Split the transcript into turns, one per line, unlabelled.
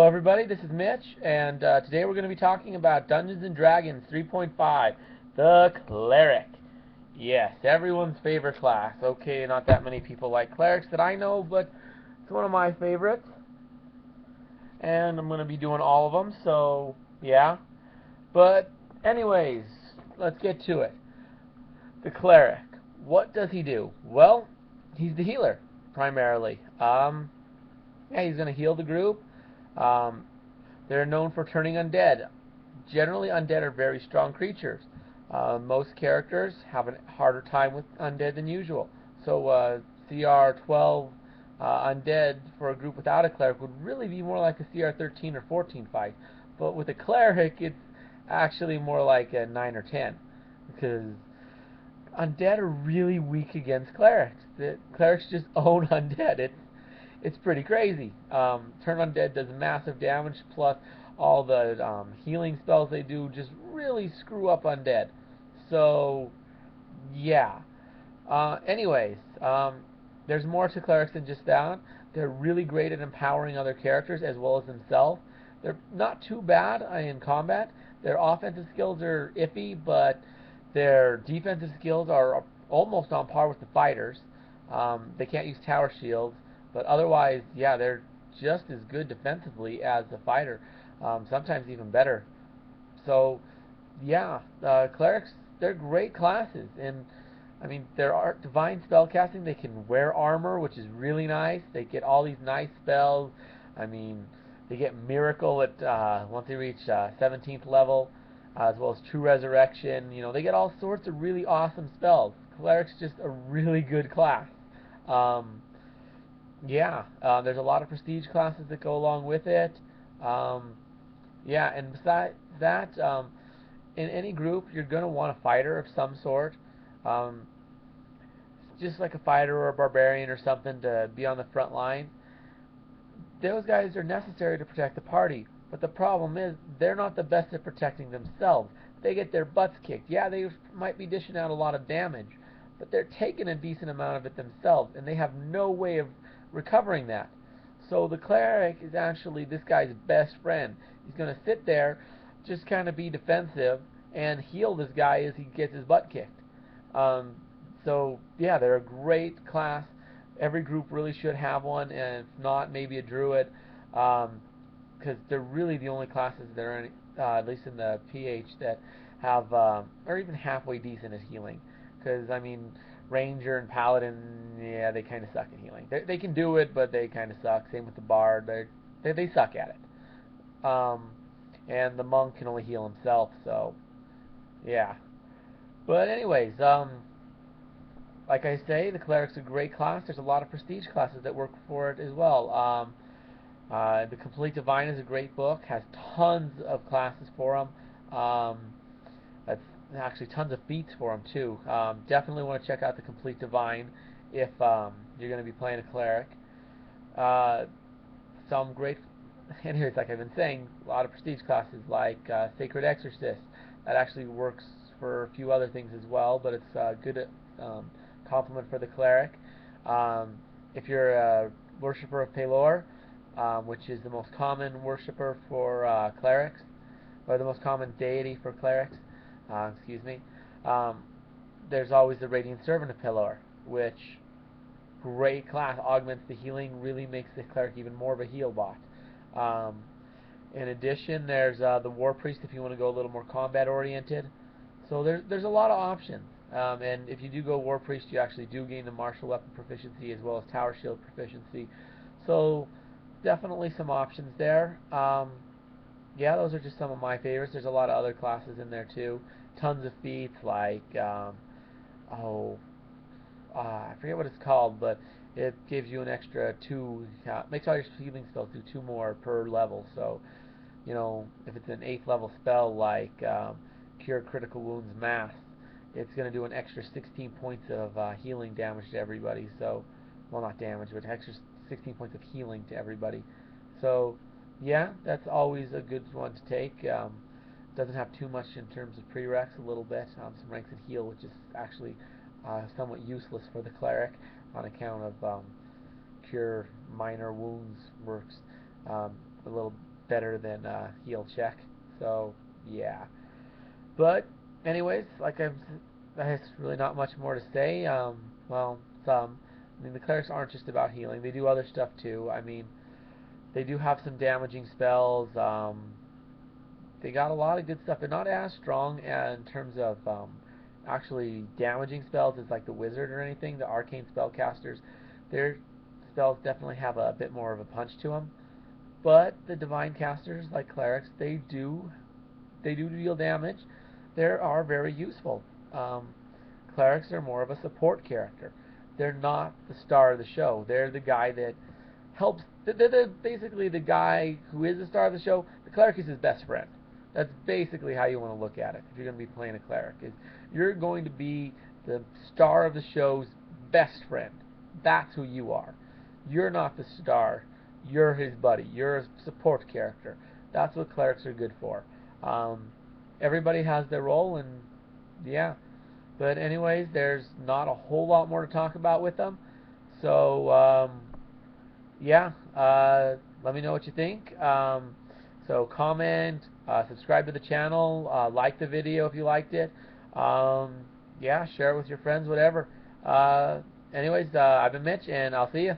Everybody, this is Mitch, and today we're going to be talking about Dungeons & Dragons 3.5, the Cleric. Yes, everyone's favorite class. Okay, not that many people like Clerics that I know, but it's one of my favorites. And I'm going to be doing all of them, so yeah. But anyways, let's get to it. The Cleric. What does he do? Well, he's the healer, primarily. Yeah, he's going to heal the group. Um, they're known for turning undead. Generally, undead are very strong creatures. Most characters have a harder time with undead than usual. So CR 12 undead for a group without a cleric would really be more like a CR 13 or 14 fight. But with a cleric, it's actually more like a 9 or 10. Because undead are really weak against clerics. The clerics just own undead. It's pretty crazy. Turn undead does massive damage, plus all the healing spells they do just really screw up undead. So yeah. Anyways, there's more to clerics than just that. They're really great at empowering other characters as well as themselves. They're not too bad in combat. Their offensive skills are iffy, but their defensive skills are almost on par with the fighters. They can't use tower shields, but otherwise, yeah, they're just as good defensively as the fighter. Sometimes even better. So, yeah, clerics, they're great classes, and I mean, there are divine spellcasting. They can wear armor, which is really nice. They get all these nice spells. I mean, they get miracle at once they reach 17th level, as well as true resurrection. You know, they get all sorts of really awesome spells. Cleric's just a really good class. Um, yeah, there's a lot of prestige classes that go along with it. Um, yeah, and besides that, in any group, you're going to want a fighter of some sort. Um, just like a fighter or a barbarian or something to be on the front line. Those guys are necessary to protect the party, but the problem is they're not the best at protecting themselves. They get their butts kicked. Yeah, they might be dishing out a lot of damage, but they're taking a decent amount of it themselves, and they have no way of recovering that. So the cleric is actually this guy's best friend. He's going to sit there, just kind of be defensive, and heal this guy as he gets his butt kicked. Um, so yeah, they're a great class. Every group really should have one, and if not, maybe a druid, because they're really the only classes that are in, at least in the PH, that have are even halfway decent at healing. Because I mean, ranger and paladin, yeah, they kind of suck at healing. They can do it, but they kind of suck. Same with the bard, they suck at it. And the monk can only heal himself, so yeah. But anyways, like I say, the cleric's a great class. There's a lot of prestige classes that work for it as well. The Complete Divine is a great book. Has tons of classes for them. That's actually tons of feats for them too. Definitely want to check out the Complete Divine if you're going to be playing a cleric. Uh, some great, anyways, like I've been saying, a lot of prestige classes like Sacred Exorcist. That actually works for a few other things as well, but it's good complement for the cleric. Um, if you're a worshiper of Pelor, which is the most common worshiper for clerics, or the most common deity for clerics, excuse me, um, there's always the Radiant Servant of Pelor, which great class, augments the healing, really makes the cleric even more of a heal bot. Um, in addition, there's the War Priest if you want to go a little more combat oriented. So there's a lot of options. And if you do go War Priest, you actually do gain the martial weapon proficiency as well as tower shield proficiency. So definitely some options there. Yeah, those are just some of my favorites. There's a lot of other classes in there too. Tons of feats like oh, I forget what it's called, but it gives you an extra two. Makes all your healing spells do two more per level. So you know, if it's an 8th level spell like Cure Critical Wounds Mass, it's going to do an extra 16 points of healing damage to everybody. So, well, not damage, but extra 16 points of healing to everybody. So, yeah, that's always a good one to take. Doesn't have too much in terms of prereqs, a little bit. Some ranks in heal, which is actually somewhat useless for the cleric on account of cure minor wounds works a little better than heal check. So yeah. But anyways, there's really not much more to say. Well, some. I mean, the clerics aren't just about healing; they do other stuff too. I mean, they do have some damaging spells. They got a lot of good stuff. They're not as strong in terms of actually damaging spells as like the wizard or anything. The arcane spellcasters, their spells definitely have a bit more of a punch to them. But the divine casters, like clerics, they do deal damage. They are very useful. Clerics are more of a support character. They're not the star of the show. They're the guy that helps. They're basically the guy who is the star of the show. The cleric is his best friend. That's basically how you want to look at it if you're going to be playing a cleric. Is you're going to be the star of the show's best friend. That's who you are. You're not the star. You're his buddy. You're a support character. That's what clerics are good for. Everybody has their role, and yeah. But anyways, there's not a whole lot more to talk about with them. So yeah, let me know what you think. So comment, subscribe to the channel, like the video if you liked it. Yeah, share it with your friends, whatever. Anyways, I've been Mitch, and I'll see you.